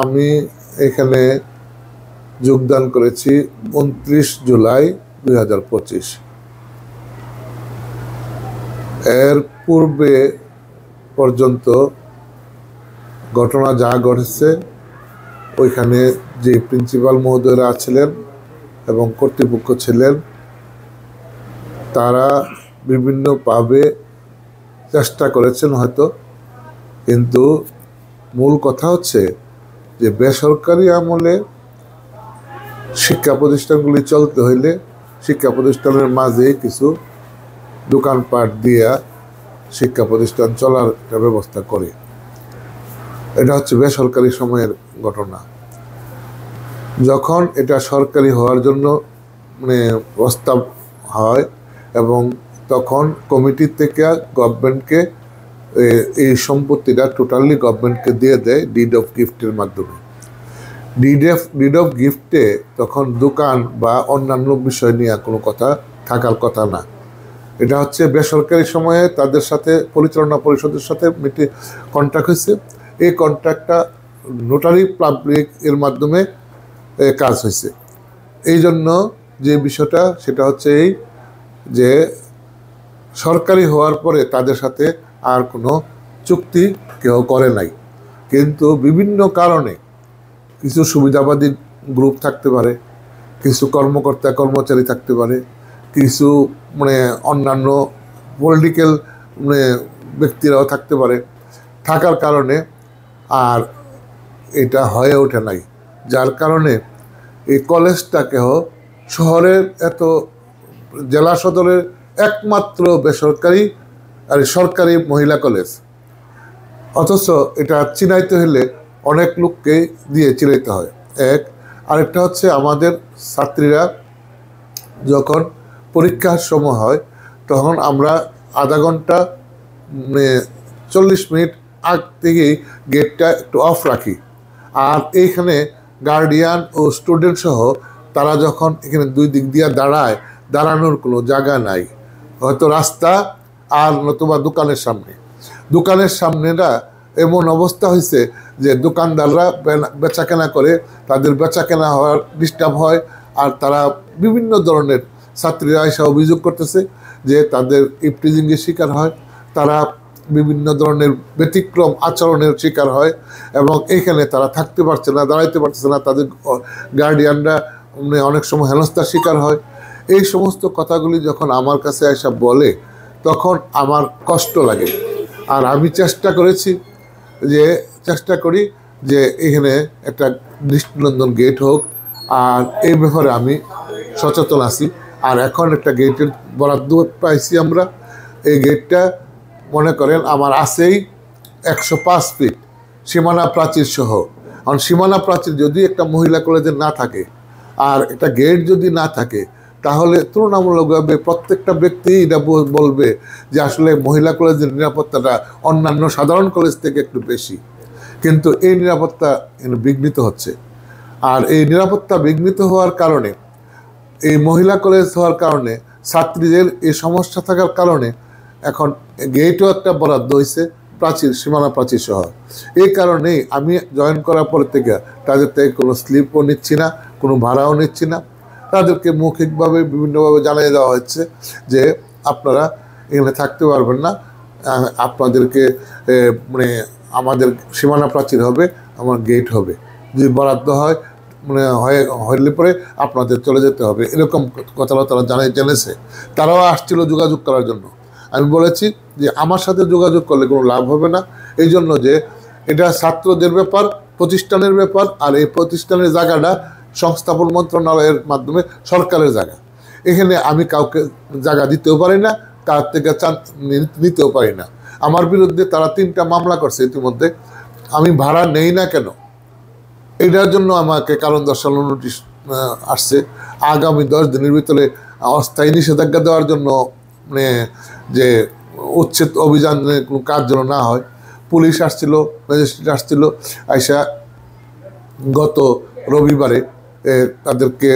আমি এখানে যোগদান করেছি 29 জুলাই 2025। এর পূর্বে পর্যন্ত ঘটনা যা ঘটেছে ওইখানে যে প্রিন্সিপাল মহোদয়রা ছিলেন এবং কর্তৃপক্ষ ছিলেন তারা বিভিন্নভাবে চেষ্টা করেছেন হয়তো, কিন্তু মূল কথা হচ্ছে যে বেসরকারি আমলে শিক্ষা প্রতিষ্ঠানগুলি চলতে হইলে শিক্ষা প্রতিষ্ঠানের মাঝে কিছু দোকানপাট দিয়া শিক্ষা প্রতিষ্ঠান চলার একটা ব্যবস্থা করে। এটা হচ্ছে বেসরকারি সময়ের ঘটনা। যখন এটা সরকারি হওয়ার জন্য প্রস্তাব হয় এবং তখন কমিটি থেকে গভর্নমেন্টকে এই সম্পত্তিটা টোটালি গভর্নমেন্টকে দিয়ে দেয় ডিড অফ গিফটের মাধ্যমে। ডিড অফ গিফটে তখন দোকান বা অন্যান্য বিষয় নিয়ে কোনো কথা থাকার কথা না। এটা হচ্ছে বেসরকারি সময়ে তাদের সাথে পরিচালনা পরিষদের সাথে কন্ট্রাক্ট হয়েছে। এই কন্ট্রাক্টটা নোটারি পাবলিক এর মাধ্যমে কাজ হয়েছে। এই জন্য যে বিষয়টা সেটা হচ্ছে এই যে সরকারি হওয়ার পরে তাদের সাথে আর কোনো চুক্তি কেউ করে নাই, কিন্তু বিভিন্ন কারণে কিছু সুবিধাবাদী গ্রুপ থাকতে পারে, কিছু কর্মকর্তা কর্মচারী থাকতে পারে, কিছু অন্যান্য পলিটিক্যাল ব্যক্তিরাও থাকতে পারে, থাকার কারণে আর এটা হয়ে ওঠে নাই। যার কারণে এই কলেজটাকেও শহরের এত জেলা সদরের একমাত্র বেসরকারি আর সরকারি মহিলা কলেজ, অথচ এটা চিনাইতে হলে অনেক লোককে দিয়ে চিনাইতে হয়। আরেকটা হচ্ছে আমাদের ছাত্রীরা যখন পরীক্ষার সময় হয় তখন আমরা আধা ঘন্টা 40 মিনিট আগ থেকেই গেটটা একটু অফ রাখি। আর এইখানে গার্ডিয়ান ও স্টুডেন্ট সহ তারা যখন এখানে দুই দিক দিয়ে দাঁড়ানোর কোনো জায়গা নাই, হয়তো রাস্তা আর নতুবা দোকানের সামনেটা এমন অবস্থা হয়েছে যে দোকানদাররা বেচাকেনা করে, তাদের বেচাকেনা হওয়ার ডিস্টার্ব হয়। আর তারা বিভিন্ন ধরনের ছাত্রীরা এসে অভিযোগ করতেছে যে তাদের ইফটিজিংয়ের শিকার হয়, তারা বিভিন্ন ধরনের ব্যতিক্রম আচরণের শিকার হয় এবং এইখানে তারা থাকতে পারছে না, দাঁড়াইতে পারছে না, তাদের গার্ডিয়ানরা অনেক সময় হেনস্থার শিকার হয়। এই সমস্ত কথাগুলি যখন আমার কাছে এসে বলে তখন আমার কষ্ট লাগে। আর আমি চেষ্টা করি যে এখানে একটা দৃষ্টিনন্দন গেট হোক, আর এই ব্যাপারে আমি সচেতন আছি। আর এখন একটা গেটের বরাদ্দ পাইছি আমরা। এই গেটটা মনে করেন আমার আছেই 105 ফিট সীমানা প্রাচীর সহ। কারণ সীমানা প্রাচীর যদি একটা মহিলা কলেজের না থাকে আর একটা গেট যদি না থাকে তাহলে তুলনামূলকভাবে প্রত্যেকটা ব্যক্তি এটা বলবে যে আসলে মহিলা কলেজের নিরাপত্তাটা অন্যান্য সাধারণ কলেজ থেকে একটু বেশি। কিন্তু এই নিরাপত্তা বিঘ্নিত হচ্ছে। আর এই নিরাপত্তা বিঘ্নিত হওয়ার কারণে, এই মহিলা কলেজ হওয়ার কারণে, ছাত্রীদের এই সমস্যা থাকার কারণে এখন গেটও একটা বরাদ্দ হয়েছে সীমানা প্রাচীর সহ। এই কারণেই আমি জয়েন করার পর থেকে তাদের থেকে কোনো স্লিপও নিচ্ছি না, কোনো ভাড়াও নিচ্ছি না। তাদেরকে মৌখিকভাবে বিভিন্নভাবে জানিয়ে দেওয়া হচ্ছে যে আপনারা এখানে থাকতে পারবেন না, আপনাদেরকে আমাদের সীমানা প্রাচীর হবে, আমার গেট হবে, যদি বরাদ্দ হয় হইলে পরে আপনাদের চলে যেতে হবে। এরকম কথাটা তারা জেনেছে। তারাও আসছিল যোগাযোগ করার জন্য। আমি বলেছি যে আমার সাথে যোগাযোগ করলে কোনো লাভ হবে না, এই জন্য যে এটা ছাত্রদের ব্যাপার, প্রতিষ্ঠানের ব্যাপার। আর এই প্রতিষ্ঠানের জায়গাটা সংস্থাপন মন্ত্রণালয়ের মাধ্যমে সরকারের জায়গা। এখানে আমি কাউকে জায়গা দিতেও পারি না, তার থেকে নিতেও পারি না। আমার বিরুদ্ধে তারা 3টা মামলা করছে ইতিমধ্যে। আমি ভাড়া নেই না কেন, এটার জন্য আমাকে কারণ দর্শানো নোটিশ আসছে। আগামী 10 দিনের ভিতরে অস্থায়ী নিষেধাজ্ঞা দেওয়ার জন্য যে উচ্ছেদ অভিযানের কোনো কাজ যেন না হয়। পুলিশ আসছিল, ম্যাজিস্ট্রেট আসছিল, আইসা গত রবিবারে তাদেরকে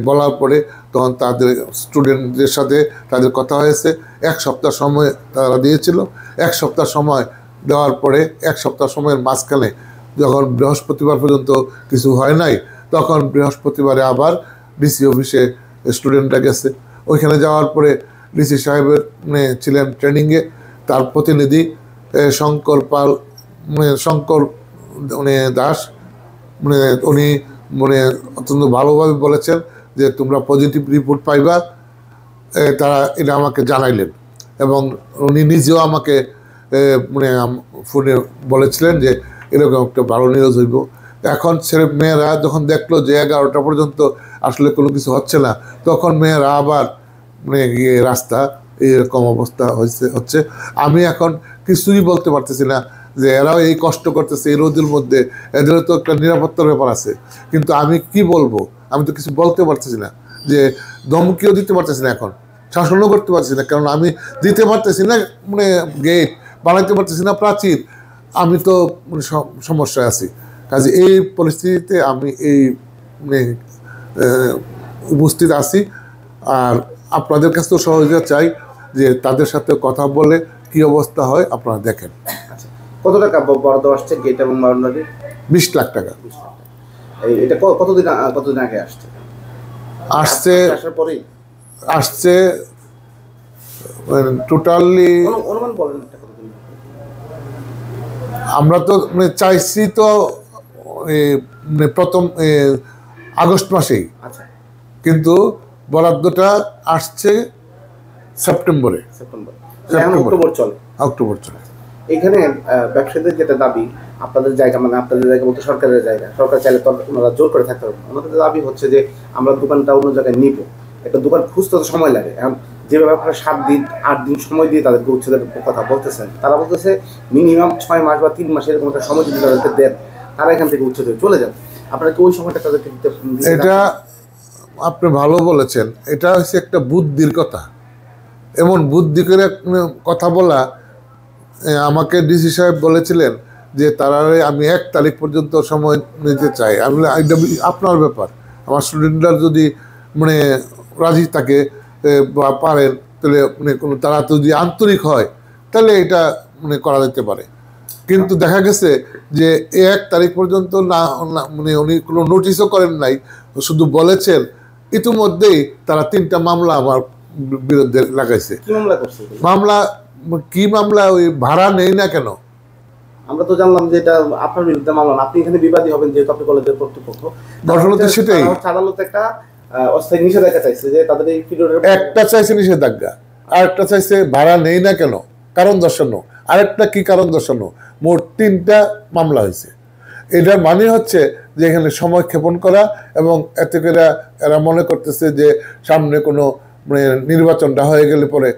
বলার পরে তখন তাদের স্টুডেন্টদের সাথে তাদের কথা হয়েছে। 1 সপ্তাহ সময় তারা দিয়েছিল। 1 সপ্তাহ সময় দেওয়ার পরে 1 সপ্তাহ সময়ের মাঝখানে যখন বৃহস্পতিবার পর্যন্ত কিছু হয় নাই, তখন বৃহস্পতিবারে আবার ডিসি অফিসে স্টুডেন্টরা গেছে। ওইখানে যাওয়ার পরে ডিসি সাহেবের ছিলেন ট্রেনিংয়ে, তার প্রতিনিধি শঙ্কর পাল, শঙ্কর দাস, উনি অত্যন্ত ভালোভাবে বলেছেন যে তোমরা পজিটিভ রিপোর্ট পাইবা, তারা এটা আমাকে জানাইলেন। এবং উনি নিজেও আমাকে ফোনে বলেছিলেন যে এরকম একটা ভালো নিউজ হইব। এখন মেয়েরা যখন দেখলো যে 11টা পর্যন্ত আসলে কোনো কিছু হচ্ছে না, তখন মেয়েরা আবার গিয়ে রাস্তা এরকম অবস্থা হচ্ছে। আমি এখন কিছুই বলতে পারতেছি না যে এরাও এই কষ্ট করতেছে এই রোদের মধ্যে, এদেরও তো একটা নিরাপত্তার ব্যাপার আছে। কিন্তু আমি কি বলবো, আমি তো কিছু বলতে পারতেছি না, যে ধমকিও দিতে পারতেছি না, এখন শাসনও করতে পারছি না, কারণ আমি দিতে পারতেছি না গেট, বানাইতে পারতেছি না প্রাচীর। আমি তো সমস্যায় আছি। কাজে এই পরিস্থিতিতে আমি এই উপস্থিত আছি। আর আপনাদের কাছে তো সহযোগিতা চাই, যে তাদের সাথে কথা বলে কি অবস্থা হয় আপনারা দেখেন। কত টাকা বরাদ্দ আসছে গেট এবং বাউন্ডারি? 20 লাখ টাকা। এটা কতদিন আগে আসছে টোটালি অনুমান বলেন। আমরা তো চাইছি তো প্রথম আগস্ট মাসেই, কিন্তু বরাদ্দটা আসছে সেপ্টেম্বরে। অক্টোবর চলে। এখানে ব্যবসায়ীদের যেটা দাবি, আপনাদের জায়গা আপনাদের জায়গা বলতে সরকারের জায়গা, সরকার চাইলে তো ওনারা জোর করে থাকতে পারবেন। ওনাদের দাবি হচ্ছে যে আমরা দোকানটা অন্য জায়গায় নিব। একটা দোকান খুঁজতে তো সময় লাগে। এখন যেভাবে আপনারা 7 দিন 8 দিন সময় দিয়ে তাদেরকে উচ্ছেদের কথা বলতেছেন, তারা বলতেছে মিনিমাম 6 মাস বা 3 মাস এরকম একটা সময় যদি তাদেরকে দেন, তারা এখান থেকে উচ্ছেদ হয়ে চলে যান। আপনারা কি ওই সময়টা তাদেরকে দিতে? এটা আপনি ভালো বলেছেন। এটা হচ্ছে একটা বুদ্ধির কথা। এমন বুদ্ধি করে কথা বলা, আমাকে ডিসি সাহেব বলেছিলেন যে তারারে আমি 1 তারিখ পর্যন্ত সময় নিতে চাই। আমি আপনার ব্যাপার, আমার স্টুডেন্টরা যদি রাজি থাকে বা পারেন, তাহলে তারা যদি আন্তরিক হয় তাহলে এটা করা যেতে পারে। কিন্তু দেখা গেছে যে 1 তারিখ পর্যন্ত না, উনি কোনো নোটিশও করেন নাই, শুধু বলেছেন। ইতিমধ্যেই তারা 3টা মামলা আমার বিরুদ্ধে লাগাইছে। কি মামলা? ওই ভাড়া নেই না কেন? আমরা তো জানলাম যে এটা আপনার বিরুদ্ধে মামলা, আপনি এখানে বিবাদী হবেন যেহেতু আপনি কলেজের কর্তৃপক্ষ। ঘটনা তো সেটাই। আদালত একটা অস্থায়ী নিষেধাজ্ঞা চাইছে, যে তাদের এই পিরিয়ডের একটা চাইছে নিষেধাজ্ঞা, আর একটা চাইছে ভাড়া নেই না কেন, কারণ দর্শানো, আরেকটা কি কারণ দর্শানো। মোট 3টা মামলা হয়েছে। এটার মানে হচ্ছে যে এখানে সময় ক্ষেপণ করা, এবং এতে করে এরা মনে করতেছে যে সামনে কোনো নির্বাচনটা হয়ে গেলে পরে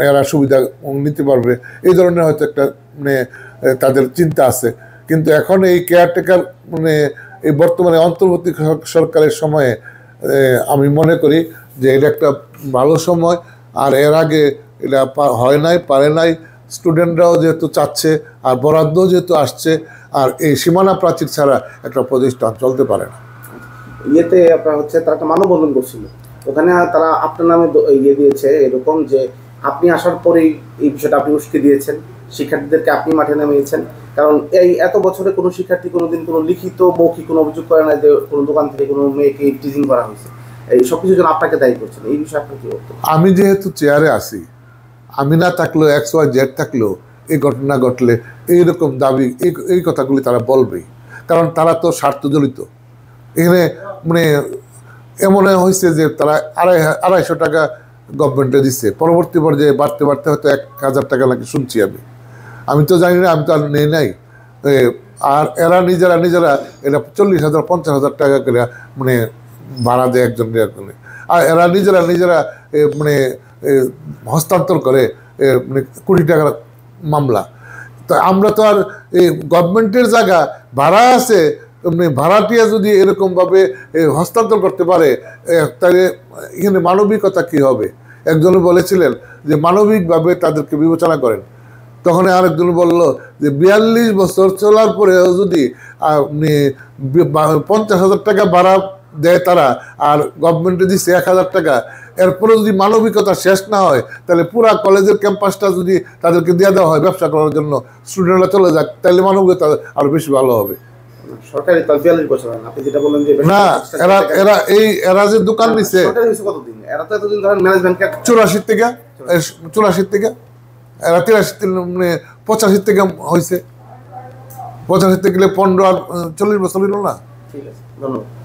এরা সুবিধা নিতে পারবে, এই ধরনের হয়তো একটা তাদের চিন্তা আছে। কিন্তু এখন এই কেয়ারটেকার এই বর্তমানে অন্তর্বর্তী সরকারের সময়ে আমি মনে করি যে এটা একটা ভালো সময়। আর এর আগে এটা হয় নাই, পারে নাই। স্টুডেন্টরাও যেহেতু চাচ্ছে, আর বরাদ্দ যেহেতু আসছে, আর এই সীমানা প্রাচীর ছাড়া একটা প্রতিষ্ঠান চলতে পারে না। ইয়েতে আপনার হচ্ছে তারা একটা মানববন্ধন করছিল, ওখানে তারা আপনার নামে দিয়েছে এরকম যে আপনি আসার পরেই এই বিষয়টা আপনি উস্কে দিয়েছেন, শিক্ষার্থীদেরকে আপনি মাঠে নামিয়েছেন। কারণ এই এত বছরে কোনো শিক্ষার্থী কোনোদিন কোনো লিখিত মৌখিক কোনো অভিযোগ করে না যে কোনো দোকান থেকে কোনো মেয়েকে টিজিং করা হয়েছে। এই সব কিছুর জন্য আপনাকে দায়ী করছেন। এই বিষয়ে আপনি কি বলতেন? আমি যেহেতু চেয়ারে আছি, আমি না থাকলেও XYZ থাকলেও এই ঘটনা ঘটলে এইরকম দাবি, এই কথাগুলি তারা বলবেই, কারণ তারা তো স্বার্থজড়িত। এখানে এমন হয়েছে যে তারা 250 টাকা গভর্নমেন্টে দিচ্ছে, পরবর্তী পর্যায়ে বাড়তে বাড়তে হয়তো 1000 টাকা নাকি শুনছি। আমি তো জানি না, আমি তো আর নেই নাই। আর এরা নিজেরা এটা 40,000 50,000 টাকা করে ভাড়া দেয় একজনের। আর এরা নিজেরা হস্তান্তর করে কোটি টাকার মামলা। তো আমরা তো আর এই গভর্নমেন্টের জায়গা ভাড়া আছে, ভাড়াটিয়া যদি এরকমভাবে হস্তান্তর করতে পারে, তাহলে এখানে মানবিকতা কি হবে? একজনে বলেছিলেন যে মানবিকভাবে তাদেরকে বিবেচনা করেন। তখন আরেকজন বলল যে 42 বছর চলার পরেও যদি 50,000 টাকা ভাড়া দেয় তারা, আর গভর্নমেন্টে দিচ্ছে 1000 টাকা, এরপরে যদি মানবিকতা শেষ না হয়, তাহলে পুরা কলেজের ক্যাম্পাসটা যদি তাদেরকে দিয়ে দেওয়া হয় ব্যবসা করার জন্য, স্টুডেন্টরা চলে যাক, তাহলে মানবিকতা আরো বেশি ভালো হবে। সরকারি তার 42 বছর হয় না, আপনি যেটা বললেন যে না, এরা যে দোকান দিচ্ছে সরকারি হয়েছে কতদিন? এরা তো এতদিন ধরেন ম্যানেজমেন্ট 84 থেকে, 84 থেকে, এরা 83 মানে 85 থেকে হয়েছে, 85 থেকে 15 আর 40 বছর হইল না। ঠিক আছে, ধন্যবাদ।